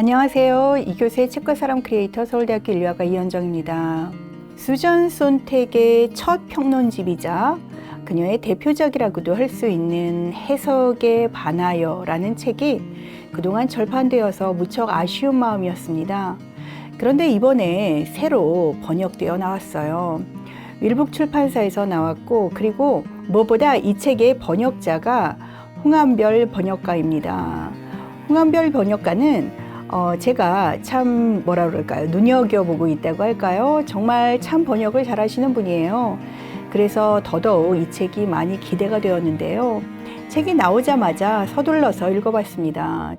안녕하세요. 이교수의 책과 사람 크리에이터 서울대학교 인류학과 이현정입니다. 수전 손택의 첫 평론집이자 그녀의 대표작이라고도 할 수 있는 해석에 반하여라는 책이 그동안 절판되어서 무척 아쉬운 마음이었습니다. 그런데 이번에 새로 번역되어 나왔어요. 윌북 출판사에서 나왔고, 그리고 무엇보다 이 책의 번역자가 홍한별 번역가입니다. 홍한별 번역가는 제가 참 뭐라 그럴까요? 눈여겨보고 있다고 할까요? 정말 참 번역을 잘하시는 분이에요. 그래서 더더욱 이 책이 많이 기대가 되었는데요. 책이 나오자마자 서둘러서 읽어봤습니다.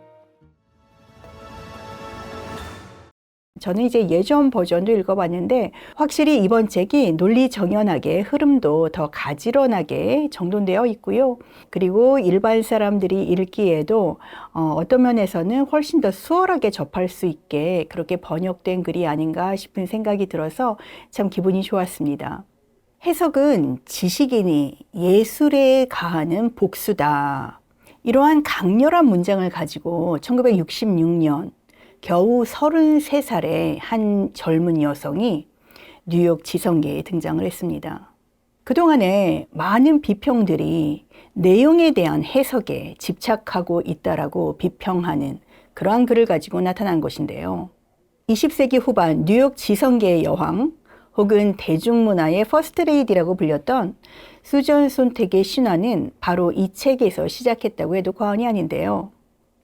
저는 이제 예전 버전도 읽어봤는데 확실히 이번 책이 논리정연하게 흐름도 더 가지런하게 정돈되어 있고요. 그리고 일반 사람들이 읽기에도 어떤 면에서는 훨씬 더 수월하게 접할 수 있게 그렇게 번역된 글이 아닌가 싶은 생각이 들어서 참 기분이 좋았습니다. 해석은 지식인이 예술에 가하는 복수다. 이러한 강렬한 문장을 가지고 1966년 겨우 33살의 한 젊은 여성이 뉴욕 지성계에 등장을 했습니다. 그동안에 많은 비평들이 내용에 대한 해석에 집착하고 있다라고 비평하는 그러한 글을 가지고 나타난 것인데요. 20세기 후반 뉴욕 지성계의 여왕 혹은 대중문화의 퍼스트레이디라고 불렸던 수전 손택의 신화는 바로 이 책에서 시작했다고 해도 과언이 아닌데요.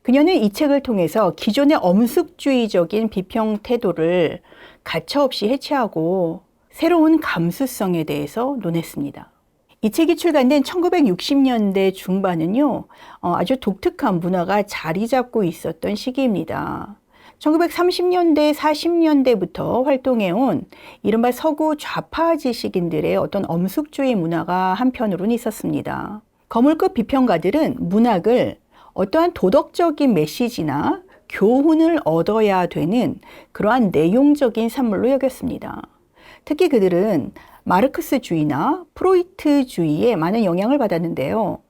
그녀는 이 책을 통해서 기존의 엄숙주의적인 비평 태도를 가차없이 해체하고 새로운 감수성에 대해서 논했습니다. 이 책이 출간된 1960년대 중반은요, 아주 독특한 문화가 자리 잡고 있었던 시기입니다. 1930년대, 40년대부터 활동해온 이른바 서구 좌파 지식인들의 어떤 엄숙주의 문화가 한편으로는 있었습니다. 거물급 비평가들은 문학을 어떠한 도덕적인 메시지나 교훈을 얻어야 되는 그러한 내용적인 산물로 여겼습니다. 특히 그들은 마르크스주의나 프로이트주의에 많은 영향을 받았는데요.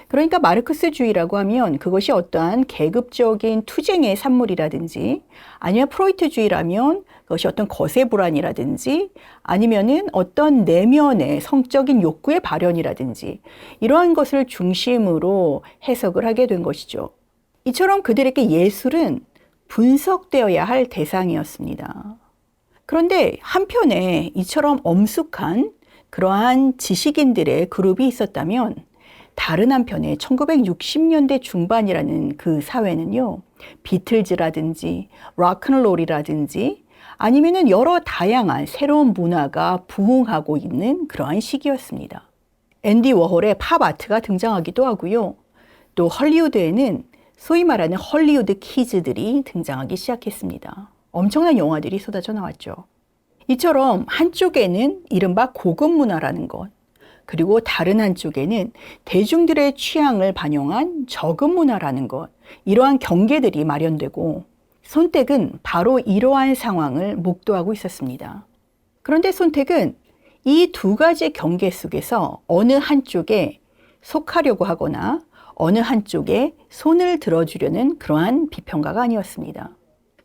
그러니까 마르크스주의라고 하면 그것이 어떠한 계급적인 투쟁의 산물이라든지 아니면 프로이트주의라면 그것이 어떤 거세 불안이라든지 아니면은 어떤 내면의 성적인 욕구의 발현이라든지 이러한 것을 중심으로 해석을 하게 된 것이죠. 이처럼 그들에게 예술은 분석되어야 할 대상이었습니다. 그런데 한편에 이처럼 엄숙한 그러한 지식인들의 그룹이 있었다면 다른 한편에 1960년대 중반이라는 그 사회는요, 비틀즈라든지 락앤롤이라든지 아니면은 여러 다양한 새로운 문화가 부흥하고 있는 그러한 시기였습니다. 앤디 워홀의 팝 아트가 등장하기도 하고요. 또 헐리우드에는 소위 말하는 헐리우드 키즈들이 등장하기 시작했습니다. 엄청난 영화들이 쏟아져 나왔죠. 이처럼 한쪽에는 이른바 고급 문화라는 것, 그리고 다른 한쪽에는 대중들의 취향을 반영한 저급 문화라는 것, 이러한 경계들이 마련되고 손택은 바로 이러한 상황을 목도하고 있었습니다. 그런데 손택은 이 두 가지 경계 속에서 어느 한쪽에 속하려고 하거나 어느 한쪽에 손을 들어주려는 그러한 비평가가 아니었습니다.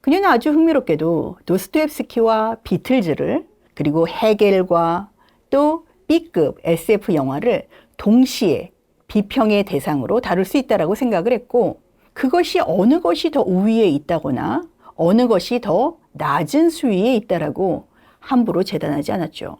그녀는 아주 흥미롭게도 도스토옙스키와 비틀즈를 그리고 헤겔과 또 B급 SF 영화를 동시에 비평의 대상으로 다룰 수 있다고 생각을 했고 그것이 어느 것이 더 우위에 있다거나 어느 것이 더 낮은 수위에 있다라고 함부로 재단하지 않았죠.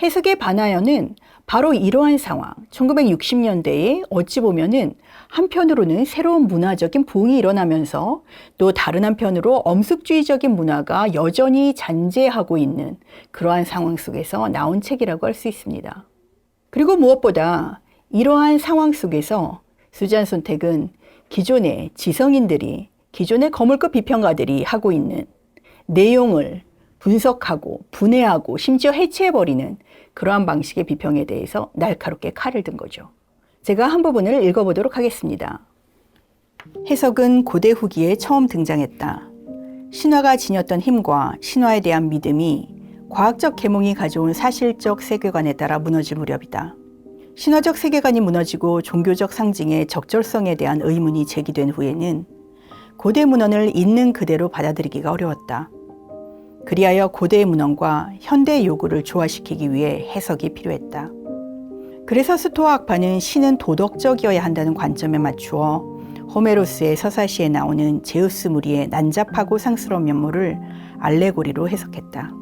해석에 반하여는 바로 이러한 상황, 1960년대에 어찌 보면은 한편으로는 새로운 문화적인 부흥이 일어나면서 또 다른 한편으로 엄숙주의적인 문화가 여전히 잔재하고 있는 그러한 상황 속에서 나온 책이라고 할 수 있습니다. 그리고 무엇보다 이러한 상황 속에서 수잔 손택은 기존의 지성인들이, 기존의 거물급 비평가들이 하고 있는 내용을 분석하고 분해하고 심지어 해체해버리는 그러한 방식의 비평에 대해서 날카롭게 칼을 든 거죠. 제가 한 부분을 읽어보도록 하겠습니다. 해석은 고대 후기에 처음 등장했다. 신화가 지녔던 힘과 신화에 대한 믿음이 과학적 계몽이 가져온 사실적 세계관에 따라 무너질 무렵이다. 신화적 세계관이 무너지고 종교적 상징의 적절성에 대한 의문이 제기된 후에는 고대 문헌을 있는 그대로 받아들이기가 어려웠다. 그리하여 고대의 문헌과 현대의 요구를 조화시키기 위해 해석이 필요했다. 그래서 스토아 학파는 신은 도덕적이어야 한다는 관점에 맞추어 호메로스의 서사시에 나오는 제우스 무리의 난잡하고 상스러운 면모를 알레고리로 해석했다.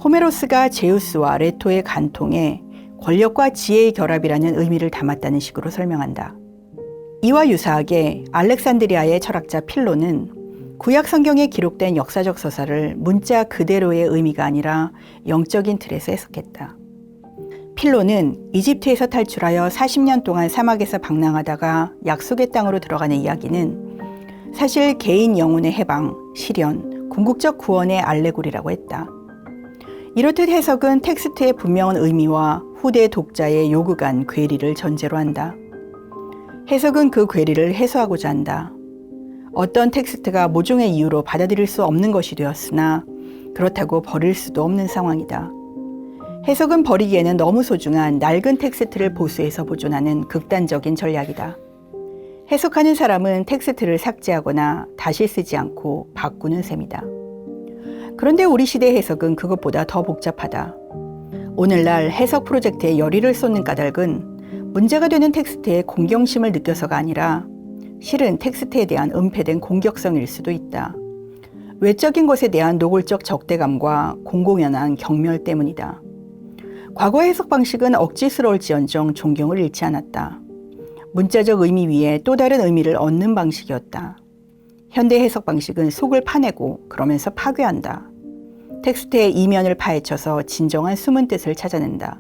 호메로스가 제우스와 레토의 간통에 권력과 지혜의 결합이라는 의미를 담았다는 식으로 설명한다. 이와 유사하게 알렉산드리아의 철학자 필로는 구약 성경에 기록된 역사적 서사를 문자 그대로의 의미가 아니라 영적인 틀에서 해석했다. 필로는 이집트에서 탈출하여 40년 동안 사막에서 방랑하다가 약속의 땅으로 들어가는 이야기는 사실 개인 영혼의 해방, 실현, 궁극적 구원의 알레고리라고 했다. 이렇듯 해석은 텍스트의 분명한 의미와 후대 독자의 요구 간 괴리를 전제로 한다. 해석은 그 괴리를 해소하고자 한다. 어떤 텍스트가 모종의 이유로 받아들일 수 없는 것이 되었으나 그렇다고 버릴 수도 없는 상황이다. 해석은 버리기에는 너무 소중한 낡은 텍스트를 보수해서 보존하는 극단적인 전략이다. 해석하는 사람은 텍스트를 삭제하거나 다시 쓰지 않고 바꾸는 셈이다. 그런데 우리 시대의 해석은 그것보다 더 복잡하다. 오늘날 해석 프로젝트에 열의를 쏟는 까닭은 문제가 되는 텍스트에 공경심을 느껴서가 아니라 실은 텍스트에 대한 은폐된 공격성일 수도 있다. 외적인 것에 대한 노골적 적대감과 공공연한 경멸 때문이다. 과거의 해석 방식은 억지스러울지언정 존경을 잃지 않았다. 문자적 의미 위에 또 다른 의미를 얻는 방식이었다. 현대 해석 방식은 속을 파내고 그러면서 파괴한다. 텍스트의 이면을 파헤쳐서 진정한 숨은 뜻을 찾아낸다.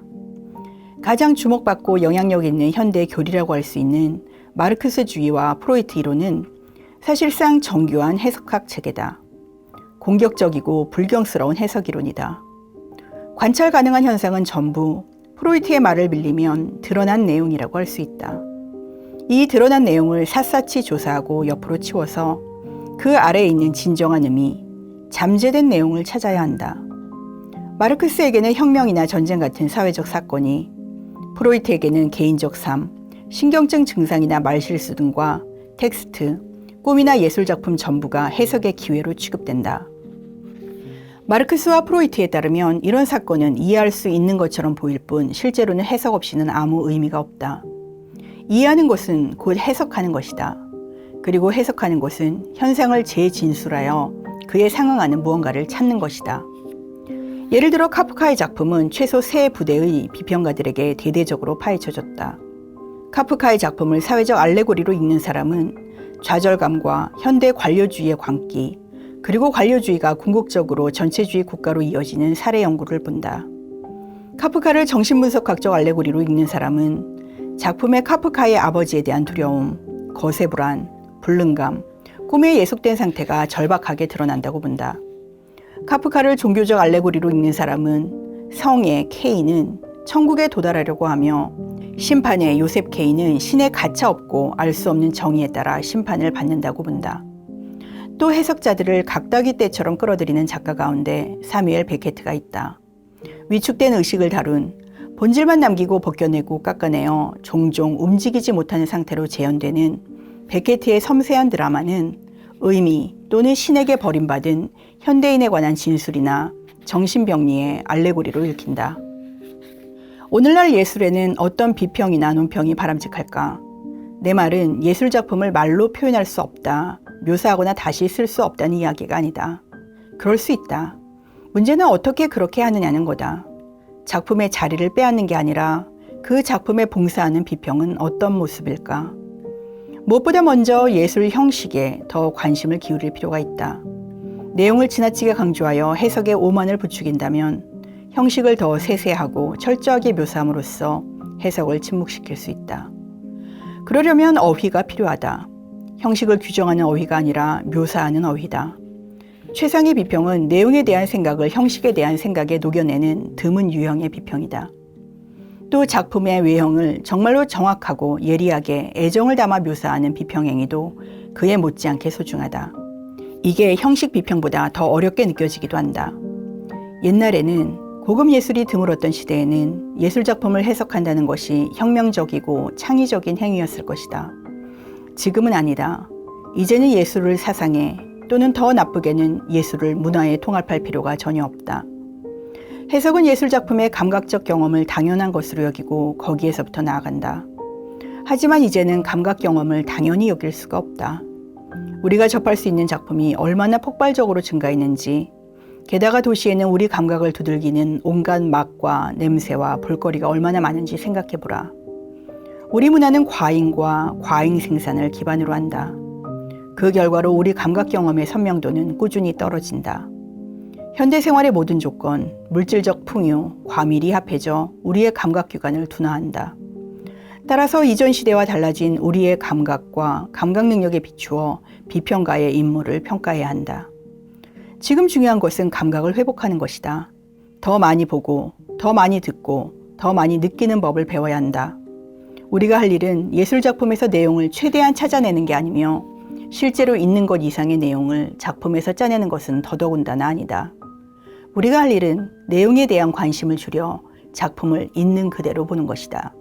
가장 주목받고 영향력 있는 현대 교리라고 할 수 있는 마르크스주의와 프로이트 이론은 사실상 정교한 해석학 체계다. 공격적이고 불경스러운 해석 이론이다. 관찰 가능한 현상은 전부 프로이트의 말을 빌리면 드러난 내용이라고 할 수 있다. 이 드러난 내용을 샅샅이 조사하고 옆으로 치워서 그 아래에 있는 진정한 의미, 잠재된 내용을 찾아야 한다. 마르크스에게는 혁명이나 전쟁 같은 사회적 사건이, 프로이트에게는 개인적 삶, 신경증 증상이나 말실수 등과 텍스트, 꿈이나 예술작품 전부가 해석의 기회로 취급된다. 마르크스와 프로이트에 따르면 이런 사건은 이해할 수 있는 것처럼 보일 뿐 실제로는 해석 없이는 아무 의미가 없다. 이해하는 것은 곧 해석하는 것이다. 그리고 해석하는 것은 현상을 재진술하여 그에 상응하는 무언가를 찾는 것이다. 예를 들어 카프카의 작품은 최소 3부대의 비평가들에게 대대적으로 파헤쳐졌다. 카프카의 작품을 사회적 알레고리로 읽는 사람은 좌절감과 현대 관료주의의 광기, 그리고 관료주의가 궁극적으로 전체주의 국가로 이어지는 사례 연구를 본다. 카프카를 정신분석학적 알레고리로 읽는 사람은 작품의 카프카의 아버지에 대한 두려움, 거세 불안, 불능감, 꿈에 예속된 상태가 절박하게 드러난다고 본다. 카프카를 종교적 알레고리로 읽는 사람은 성의 케이는 천국에 도달하려고 하며 심판의 요셉 케이는 신의 가차없고 알 수 없는 정의에 따라 심판을 받는다고 본다. 또 해석자들을 각다기 떼처럼 끌어들이는 작가 가운데 사뮤엘 베케트가 있다. 위축된 의식을 다룬, 본질만 남기고 벗겨내고 깎아내어 종종 움직이지 못하는 상태로 재현되는 베케트의 섬세한 드라마는 의미 또는 신에게 버림받은 현대인에 관한 진술이나 정신병리의 알레고리로 읽힌다. 오늘날 예술에는 어떤 비평이나 논평이 바람직할까? 내 말은 예술작품을 말로 표현할 수 없다, 묘사하거나 다시 쓸 수 없다는 이야기가 아니다. 그럴 수 있다. 문제는 어떻게 그렇게 하느냐는 거다. 작품의 자리를 빼앗는 게 아니라 그 작품에 봉사하는 비평은 어떤 모습일까? 무엇보다 먼저 예술 형식에 더 관심을 기울일 필요가 있다. 내용을 지나치게 강조하여 해석에 오만을 부추긴다면 형식을 더 세세하고 철저하게 묘사함으로써 해석을 침묵시킬 수 있다. 그러려면 어휘가 필요하다. 형식을 규정하는 어휘가 아니라 묘사하는 어휘다. 최상의 비평은 내용에 대한 생각을 형식에 대한 생각에 녹여내는 드문 유형의 비평이다. 또 작품의 외형을 정말로 정확하고 예리하게 애정을 담아 묘사하는 비평 행위도 그에 못지않게 소중하다. 이게 형식 비평보다 더 어렵게 느껴지기도 한다. 옛날에는 고급 예술이 드물었던 시대에는 예술작품을 해석한다는 것이 혁명적이고 창의적인 행위였을 것이다. 지금은 아니다. 이제는 예술을 사상에 또는 더 나쁘게는 예술을 문화에 통합할 필요가 전혀 없다. 해석은 예술작품의 감각적 경험을 당연한 것으로 여기고 거기에서부터 나아간다. 하지만 이제는 감각 경험을 당연히 여길 수가 없다. 우리가 접할 수 있는 작품이 얼마나 폭발적으로 증가했는지, 게다가 도시에는 우리 감각을 두들기는 온갖 맛과 냄새와 볼거리가 얼마나 많은지 생각해보라. 우리 문화는 과잉과 과잉 생산을 기반으로 한다. 그 결과로 우리 감각 경험의 선명도는 꾸준히 떨어진다. 현대 생활의 모든 조건, 물질적 풍요, 과밀이 합해져 우리의 감각 기관을 둔화한다. 따라서 이전 시대와 달라진 우리의 감각과 감각 능력에 비추어 비평가의 임무를 평가해야 한다. 지금 중요한 것은 감각을 회복하는 것이다. 더 많이 보고, 더 많이 듣고, 더 많이 느끼는 법을 배워야 한다. 우리가 할 일은 예술작품에서 내용을 최대한 찾아내는 게 아니며 실제로 있는 것 이상의 내용을 작품에서 짜내는 것은 더더군다나 아니다. 우리가 할 일은 내용에 대한 관심을 줄여 작품을 있는 그대로 보는 것이다.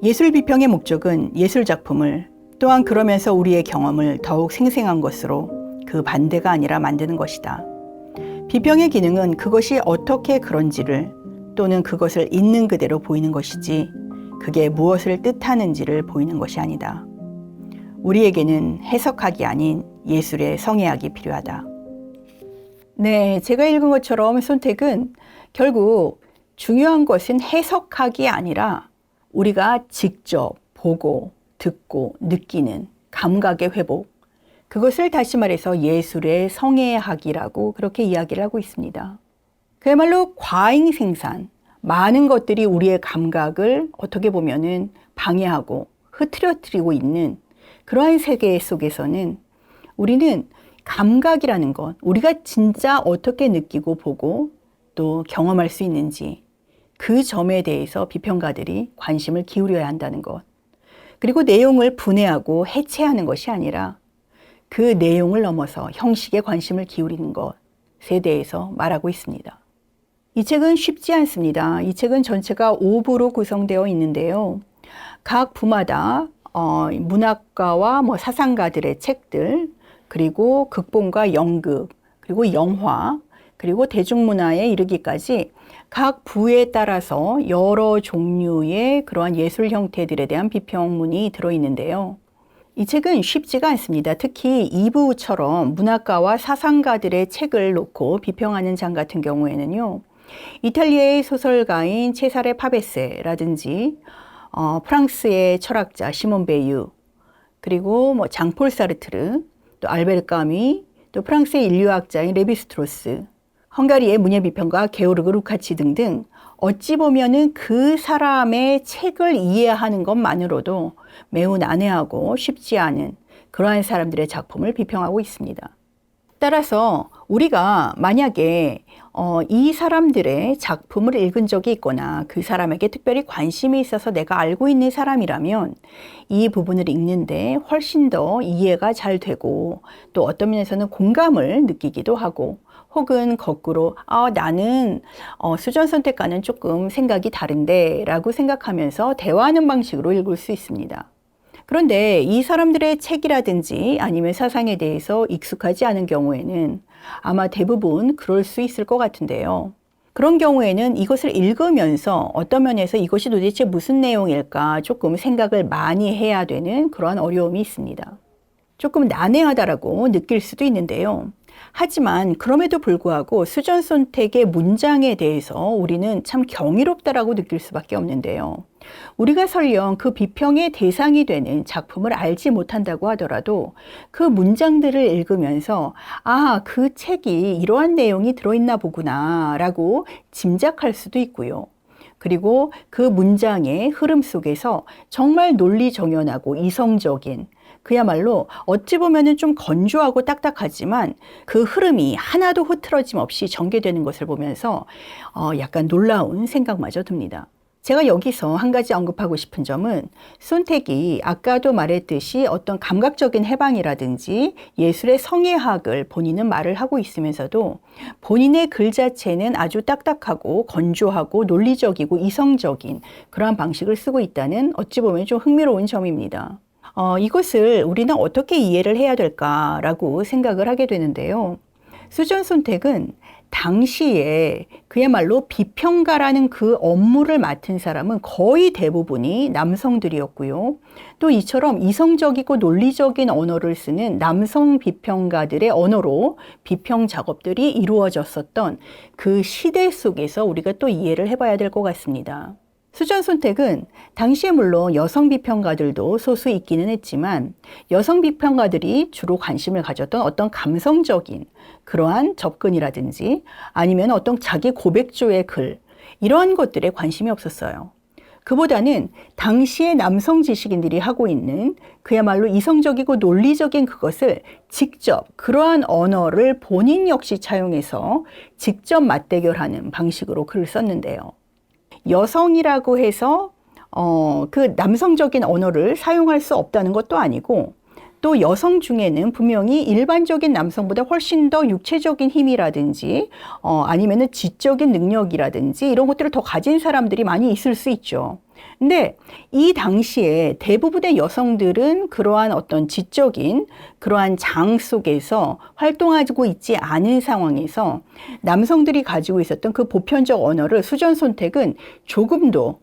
예술 비평의 목적은 예술작품을 또한 그러면서 우리의 경험을 더욱 생생한 것으로 그 반대가 아니라 만드는 것이다. 비평의 기능은 그것이 어떻게 그런지를 또는 그것을 있는 그대로 보이는 것이지 그게 무엇을 뜻하는지를 보이는 것이 아니다. 우리에게는 해석학이 아닌 예술의 성애학이 필요하다. 네, 제가 읽은 것처럼 손택은 결국 중요한 것은 해석학이 아니라 우리가 직접 보고 듣고 느끼는 감각의 회복, 그것을 다시 말해서 예술의 성애학이라고 그렇게 이야기를 하고 있습니다. 그야말로 과잉 생산, 많은 것들이 우리의 감각을 어떻게 보면은 방해하고 흐트러뜨리고 있는 그러한 세계 속에서는 우리는 감각이라는 것, 우리가 진짜 어떻게 느끼고 보고 또 경험할 수 있는지 그 점에 대해서 비평가들이 관심을 기울여야 한다는 것. 그리고 내용을 분해하고 해체하는 것이 아니라 그 내용을 넘어서 형식에 관심을 기울이는 것에 대해서 말하고 있습니다. 이 책은 쉽지 않습니다. 이 책은 전체가 5부로 구성되어 있는데요. 각 부마다 문학가와 사상가들의 책들, 그리고 극본과 연극, 그리고 영화, 그리고 대중문화에 이르기까지 각 부에 따라서 여러 종류의 그러한 예술 형태들에 대한 비평문이 들어있는데요. 이 책은 쉽지가 않습니다. 특히 2부처럼 문학가와 사상가들의 책을 놓고 비평하는 장 같은 경우에는요. 이탈리아의 소설가인 체사레 파베세라든지 프랑스의 철학자 시몬 베유, 그리고 장폴 사르트르, 또 알베르 까미, 또 프랑스의 인류학자인 레비스트로스, 헝가리의 문예비평가 게오르그 루카치 등등 어찌 보면은 그 사람의 책을 이해하는 것만으로도 매우 난해하고 쉽지 않은 그러한 사람들의 작품을 비평하고 있습니다. 따라서 우리가 만약에 이 사람들의 작품을 읽은 적이 있거나 그 사람에게 특별히 관심이 있어서 내가 알고 있는 사람이라면 이 부분을 읽는데 훨씬 더 이해가 잘 되고 또 어떤 면에서는 공감을 느끼기도 하고 혹은 거꾸로 나는 수전 선택과는 조금 생각이 다른데 라고 생각하면서 대화하는 방식으로 읽을 수 있습니다. 그런데 이 사람들의 책이라든지 아니면 사상에 대해서 익숙하지 않은 경우에는 아마 대부분 그럴 수 있을 것 같은데요. 그런 경우에는 이것을 읽으면서 어떤 면에서 이것이 도대체 무슨 내용일까 조금 생각을 많이 해야 되는 그러한 어려움이 있습니다. 조금 난해하다라고 느낄 수도 있는데요. 하지만 그럼에도 불구하고 수전 선택의 문장에 대해서 우리는 참 경이롭다라고 느낄 수밖에 없는데요. 우리가 설령 그 비평의 대상이 되는 작품을 알지 못한다고 하더라도 그 문장들을 읽으면서 그 책이 이러한 내용이 들어있나 보구나 라고 짐작할 수도 있고요. 그리고 그 문장의 흐름 속에서 정말 논리정연하고 이성적인 그야말로 어찌 보면은 좀 건조하고 딱딱하지만 그 흐름이 하나도 흐트러짐 없이 전개되는 것을 보면서 약간 놀라운 생각마저 듭니다. 제가 여기서 한 가지 언급하고 싶은 점은 손택이 아까도 말했듯이 어떤 감각적인 해방이라든지 예술의 성애학을 본인은 말을 하고 있으면서도 본인의 글 자체는 아주 딱딱하고 건조하고 논리적이고 이성적인 그러한 방식을 쓰고 있다는 어찌 보면 좀 흥미로운 점입니다. 이것을 우리는 어떻게 이해를 해야 될까라고 생각을 하게 되는데요. 수전 선택은 당시에 그야말로 비평가라는 그 업무를 맡은 사람은 거의 대부분이 남성들이었고요. 또 이처럼 이성적이고 논리적인 언어를 쓰는 남성 비평가들의 언어로 비평 작업들이 이루어졌었던 그 시대 속에서 우리가 또 이해를 해봐야 될 것 같습니다. 수전 선택은 당시에 물론 여성 비평가들도 소수 있기는 했지만 여성 비평가들이 주로 관심을 가졌던 어떤 감성적인 그러한 접근이라든지 아니면 어떤 자기 고백조의 글 이러한 것들에 관심이 없었어요. 그보다는 당시의 남성 지식인들이 하고 있는 그야말로 이성적이고 논리적인 그것을 직접 그러한 언어를 본인 역시 차용해서 직접 맞대결하는 방식으로 글을 썼는데요. 여성이라고 해서 그 남성적인 언어를 사용할 수 없다는 것도 아니고 또 여성 중에는 분명히 일반적인 남성보다 훨씬 더 육체적인 힘이라든지 아니면은 지적인 능력이라든지 이런 것들을 더 가진 사람들이 많이 있을 수 있죠. 근데 이 당시에 대부분의 여성들은 그러한 어떤 지적인 그러한 장 속에서 활동하고 있지 않은 상황에서 남성들이 가지고 있었던 그 보편적 언어를 수전 선택은 조금도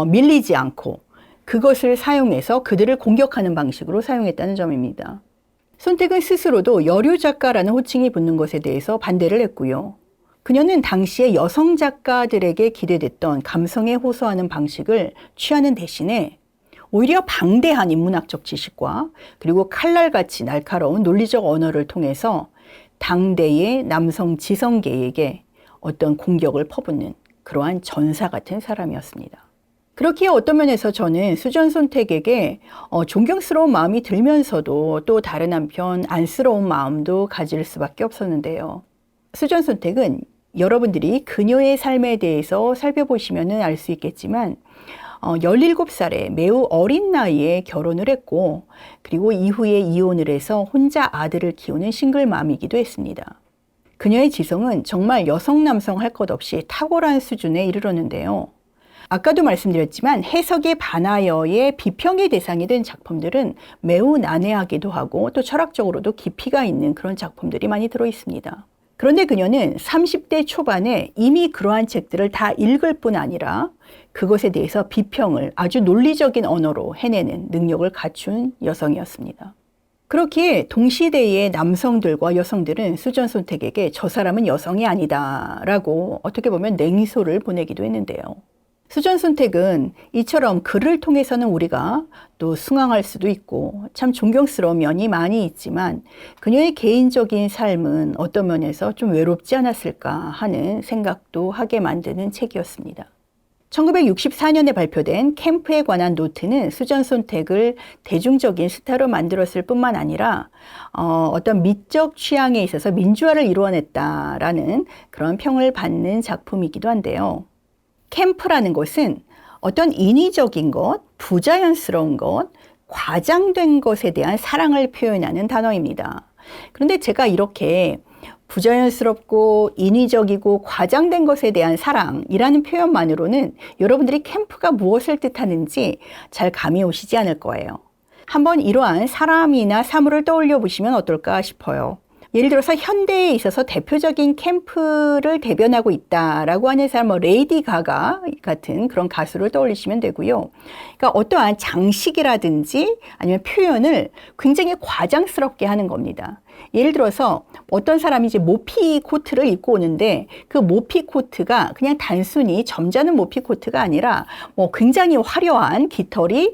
밀리지 않고 그것을 사용해서 그들을 공격하는 방식으로 사용했다는 점입니다. 선택은 스스로도 여류 작가라는 호칭이 붙는 것에 대해서 반대를 했고요. 그녀는 당시에 여성 작가들에게 기대됐던 감성에 호소하는 방식을 취하는 대신에 오히려 방대한 인문학적 지식과 그리고 칼날같이 날카로운 논리적 언어를 통해서 당대의 남성 지성계에게 어떤 공격을 퍼붓는 그러한 전사 같은 사람이었습니다. 그렇기에 어떤 면에서 저는 수전 선택에게 존경스러운 마음이 들면서도 또 다른 한편 안쓰러운 마음도 가질 수밖에 없었는데요. 수전 선택은 여러분들이 그녀의 삶에 대해서 살펴보시면 알 수 있겠지만 17살에 매우 어린 나이에 결혼을 했고 그리고 이후에 이혼을 해서 혼자 아들을 키우는 싱글맘이기도 했습니다. 그녀의 지성은 정말 여성 남성 할 것 없이 탁월한 수준에 이르렀는데요. 아까도 말씀드렸지만 해석에 반하여의 비평의 대상이 된 작품들은 매우 난해하기도 하고 또 철학적으로도 깊이가 있는 그런 작품들이 많이 들어 있습니다. 그런데 그녀는 30대 초반에 이미 그러한 책들을 다 읽을 뿐 아니라 그것에 대해서 비평을 아주 논리적인 언어로 해내는 능력을 갖춘 여성이었습니다. 그렇기에 동시대의 남성들과 여성들은 수전 선택에게 저 사람은 여성이 아니다 라고 어떻게 보면 냉소를 보내기도 했는데요. 수전 선택은 이처럼 글을 통해서는 우리가 또 숭앙할 수도 있고 참 존경스러운 면이 많이 있지만 그녀의 개인적인 삶은 어떤 면에서 좀 외롭지 않았을까 하는 생각도 하게 만드는 책이었습니다. 1964년에 발표된 캠프에 관한 노트는 수전 선택을 대중적인 스타로 만들었을 뿐만 아니라 어떤 미적 취향에 있어서 민주화를 이루어냈다라는 그런 평을 받는 작품이기도 한데요. 캠프라는 것은 어떤 인위적인 것, 부자연스러운 것, 과장된 것에 대한 사랑을 표현하는 단어입니다. 그런데 제가 이렇게 부자연스럽고 인위적이고 과장된 것에 대한 사랑이라는 표현만으로는 여러분들이 캠프가 무엇을 뜻하는지 잘 감이 오시지 않을 거예요. 한번 이러한 사람이나 사물을 떠올려 보시면 어떨까 싶어요. 예를 들어서 현대에 있어서 대표적인 캠프를 대변하고 있다라고 하는 사람, 레이디 가가 같은 그런 가수를 떠올리시면 되고요. 그러니까 어떠한 장식이라든지 아니면 표현을 굉장히 과장스럽게 하는 겁니다. 예를 들어서 어떤 사람이 이제 모피 코트를 입고 오는데 그 모피 코트가 그냥 단순히 점잖은 모피 코트가 아니라 굉장히 화려한 깃털이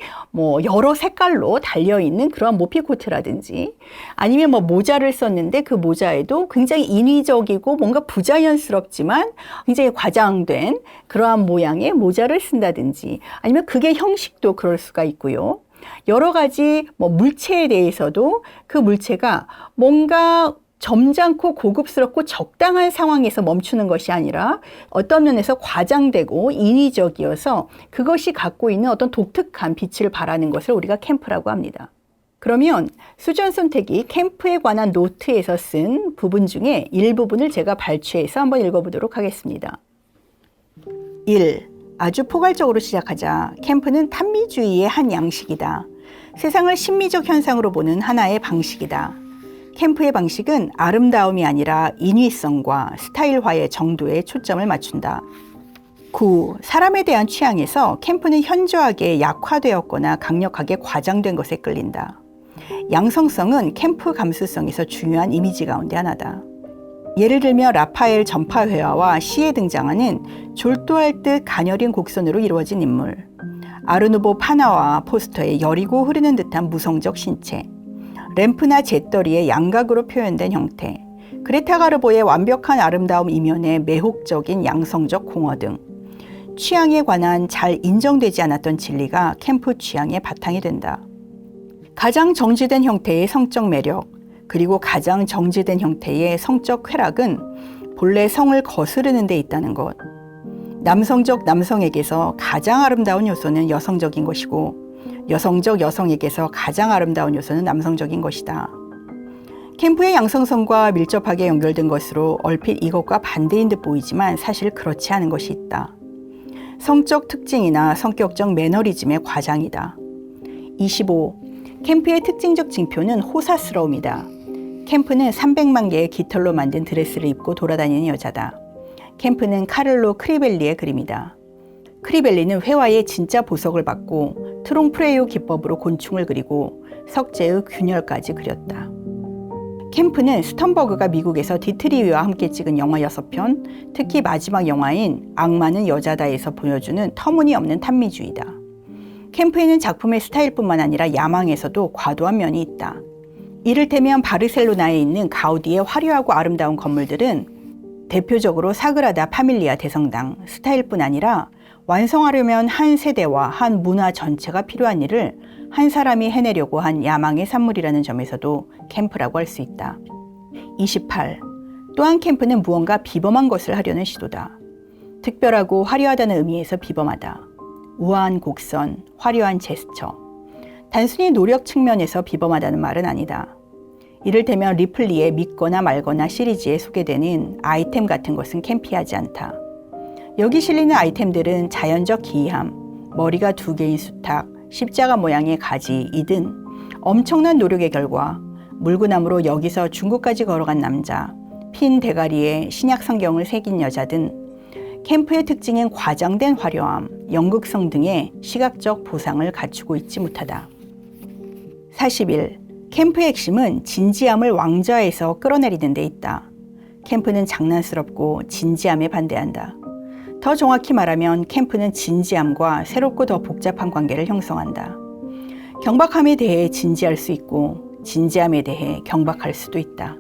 여러 색깔로 달려있는 그런 모피 코트라든지 아니면 모자를 썼는데 그 모자에도 굉장히 인위적이고 뭔가 부자연스럽지만 굉장히 과장된 그러한 모양의 모자를 쓴다든지 아니면 그게 형식도 그럴 수가 있고요. 여러 가지 물체에 대해서도 그 물체가 뭔가 점잖고 고급스럽고 적당한 상황에서 멈추는 것이 아니라 어떤 면에서 과장되고 인위적이어서 그것이 갖고 있는 어떤 독특한 빛을 발하는 것을 우리가 캠프라고 합니다. 그러면 수전 선택이 캠프에 관한 노트에서 쓴 부분 중에 일부분을 제가 발췌해서 한번 읽어보도록 하겠습니다. 1. 아주 포괄적으로 시작하자. 캠프는 탄미주의의 한 양식이다. 세상을 심미적 현상으로 보는 하나의 방식이다. 캠프의 방식은 아름다움이 아니라 인위성과 스타일화의 정도에 초점을 맞춘다. 9. 사람에 대한 취향에서 캠프는 현저하게 약화되었거나 강력하게 과장된 것에 끌린다. 양성성은 캠프 감수성에서 중요한 이미지 가운데 하나다. 예를 들며 라파엘 전파회화와 시에 등장하는 졸도할 듯 가녀린 곡선으로 이루어진 인물, 아르누보 파나와 포스터의 여리고 흐르는 듯한 무성적 신체, 램프나 잿더리의 양각으로 표현된 형태, 그레타 가르보의 완벽한 아름다움 이면의 매혹적인 양성적 공허 등 취향에 관한 잘 인정되지 않았던 진리가 캠프 취향의 바탕이 된다. 가장 정지된 형태의 성적 매력, 그리고 가장 정지된 형태의 성적 쾌락은 본래 성을 거스르는 데 있다는 것. 남성적 남성에게서 가장 아름다운 요소는 여성적인 것이고, 여성적 여성에게서 가장 아름다운 요소는 남성적인 것이다. 캠프의 양성성과 밀접하게 연결된 것으로 얼핏 이것과 반대인 듯 보이지만 사실 그렇지 않은 것이 있다. 성적 특징이나 성격적 매너리즘의 과장이다. 25. 캠프의 특징적 징표는 호사스러움이다. 캠프는 300만 개의 깃털로 만든 드레스를 입고 돌아다니는 여자다. 캠프는 카를로 크리벨리의 그림이다. 크리벨리는 회화의 진짜 보석을 받고 트롱프레이오 기법으로 곤충을 그리고 석재의 균열까지 그렸다. 캠프는 스턴버그가 미국에서 디트리히와 함께 찍은 영화 6편, 특히 마지막 영화인 악마는 여자다에서 보여주는 터무니없는 탐미주의다. 캠프에는 작품의 스타일뿐만 아니라 야망에서도 과도한 면이 있다. 이를테면 바르셀로나에 있는 가우디의 화려하고 아름다운 건물들은 대표적으로 사그라다 파밀리아 대성당 스타일뿐 아니라 완성하려면 한 세대와 한 문화 전체가 필요한 일을 한 사람이 해내려고 한 야망의 산물이라는 점에서도 캠프라고 할 수 있다. 28. 또한 캠프는 무언가 비범한 것을 하려는 시도다. 특별하고 화려하다는 의미에서 비범하다. 우아한 곡선, 화려한 제스처. 단순히 노력 측면에서 비범하다는 말은 아니다. 이를테면 리플리의 믿거나 말거나 시리즈에 소개되는 아이템 같은 것은 캠피하지 않다. 여기 실리는 아이템들은 자연적 기이함, 머리가 2개인 수탉, 십자가 모양의 가지, 이등 엄청난 노력의 결과 물구나무로 여기서 중국까지 걸어간 남자, 핀 대가리에 신약 성경을 새긴 여자 등 캠프의 특징인 과장된 화려함, 연극성 등의 시각적 보상을 갖추고 있지 못하다. 41. 캠프의 핵심은 진지함을 왕좌에서 끌어내리는 데 있다. 캠프는 장난스럽고 진지함에 반대한다. 더 정확히 말하면 캠프는 진지함과 새롭고 더 복잡한 관계를 형성한다. 경박함에 대해 진지할 수 있고 진지함에 대해 경박할 수도 있다.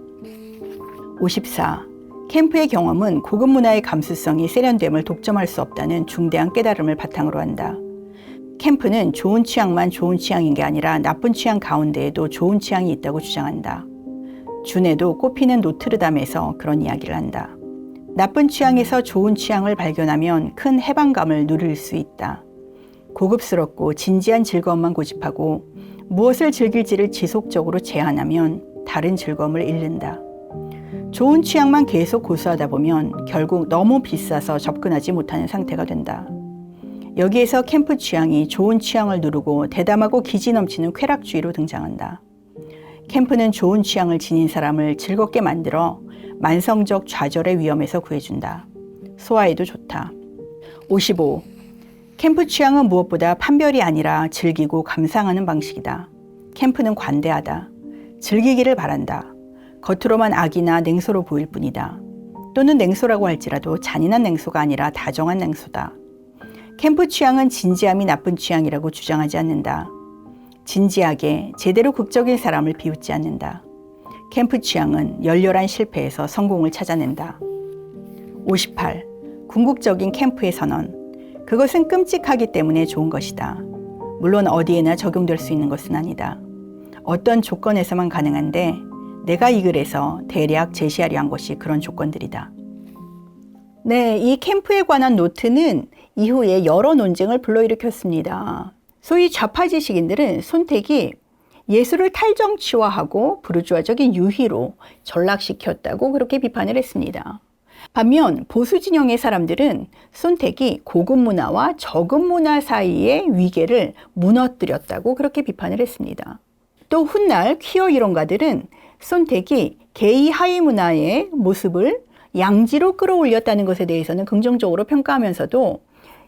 54. 캠프의 경험은 고급 문화의 감수성이 세련됨을 독점할 수 없다는 중대한 깨달음을 바탕으로 한다. 캠프는 좋은 취향만 좋은 취향인 게 아니라 나쁜 취향 가운데에도 좋은 취향이 있다고 주장한다. 준에도 꽃피는 노트르담에서 그런 이야기를 한다. 나쁜 취향에서 좋은 취향을 발견하면 큰 해방감을 누릴 수 있다. 고급스럽고 진지한 즐거움만 고집하고 무엇을 즐길지를 지속적으로 제한하면 다른 즐거움을 잃는다. 좋은 취향만 계속 고수하다 보면 결국 너무 비싸서 접근하지 못하는 상태가 된다. 여기에서 캠프 취향이 좋은 취향을 누르고 대담하고 기지 넘치는 쾌락주의로 등장한다. 캠프는 좋은 취향을 지닌 사람을 즐겁게 만들어 만성적 좌절의 위험에서 구해준다. 소화에도 좋다. 55. 캠프 취향은 무엇보다 판별이 아니라 즐기고 감상하는 방식이다. 캠프는 관대하다. 즐기기를 바란다. 겉으로만 악이나 냉소로 보일 뿐이다. 또는 냉소라고 할지라도 잔인한 냉소가 아니라 다정한 냉소다. 캠프 취향은 진지함이 나쁜 취향이라고 주장하지 않는다. 진지하게 제대로 극적인 사람을 비웃지 않는다. 캠프 취향은 열렬한 실패에서 성공을 찾아낸다. 58. 궁극적인 캠프의 선언. 그것은 끔찍하기 때문에 좋은 것이다. 물론 어디에나 적용될 수 있는 것은 아니다. 어떤 조건에서만 가능한데 내가 이 글에서 대략 제시하려 한 것이 그런 조건들이다. 네, 이 캠프에 관한 노트는 이후에 여러 논쟁을 불러일으켰습니다. 소위 좌파 지식인들은 손택이 예술을 탈정치화하고 부르주아적인 유희로 전락시켰다고 그렇게 비판을 했습니다. 반면 보수 진영의 사람들은 손택이 고급 문화와 저급 문화 사이의 위계를 무너뜨렸다고 그렇게 비판을 했습니다. 또 훗날 퀴어 이론가들은 손택이 게이 하위 문화의 모습을 양지로 끌어올렸다는 것에 대해서는 긍정적으로 평가하면서도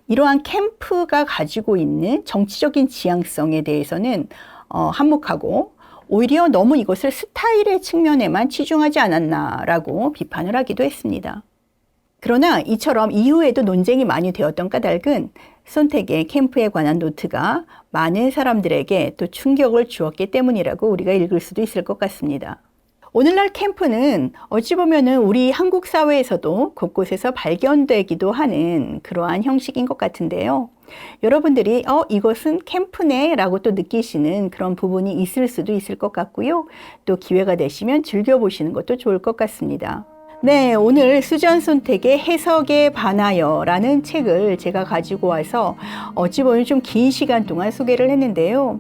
이러한 캠프가 가지고 있는 정치적인 지향성에 대해서는 한몫하고 오히려 너무 이것을 스타일의 측면에만 치중하지 않았나라고 비판을 하기도 했습니다. 그러나 이처럼 이후에도 논쟁이 많이 되었던 까닭은 손택의 캠프에 관한 노트가 많은 사람들에게 또 충격을 주었기 때문이라고 우리가 읽을 수도 있을 것 같습니다. 오늘날 캠프는 어찌 보면은 우리 한국 사회에서도 곳곳에서 발견되기도 하는 그러한 형식인 것 같은데요. 여러분들이 이것은 캠프네 라고 또 느끼시는 그런 부분이 있을 수도 있을 것 같고요. 또 기회가 되시면 즐겨보시는 것도 좋을 것 같습니다. 네, 오늘 수전 손택의 해석에 반하여 라는 책을 제가 가지고 와서 어찌 보면 좀 긴 시간 동안 소개를 했는데요.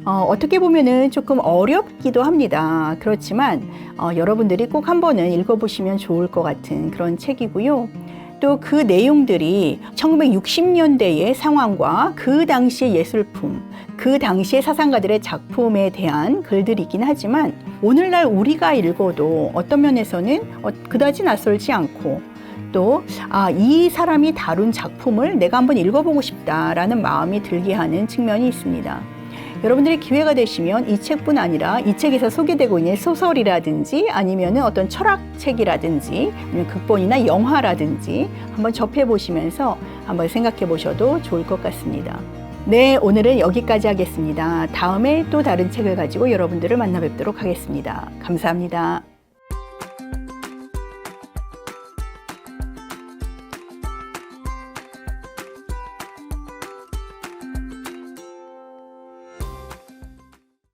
어떻게 보면은 조금 어렵기도 합니다. 그렇지만 여러분들이 꼭 한번은 읽어보시면 좋을 것 같은 그런 책이고요. 또 그 내용들이 1960년대의 상황과 그 당시의 예술품, 그 당시의 사상가들의 작품에 대한 글들이긴 하지만 오늘날 우리가 읽어도 어떤 면에서는 그다지 낯설지 않고 또 이 사람이 다룬 작품을 내가 한번 읽어보고 싶다라는 마음이 들게 하는 측면이 있습니다. 여러분들이 기회가 되시면 이 책뿐 아니라 이 책에서 소개되고 있는 소설이라든지 아니면 어떤 철학책이라든지 아니면 극본이나 영화라든지 한번 접해보시면서 한번 생각해 보셔도 좋을 것 같습니다. 네, 오늘은 여기까지 하겠습니다. 다음에 또 다른 책을 가지고 여러분들을 만나 뵙도록 하겠습니다. 감사합니다.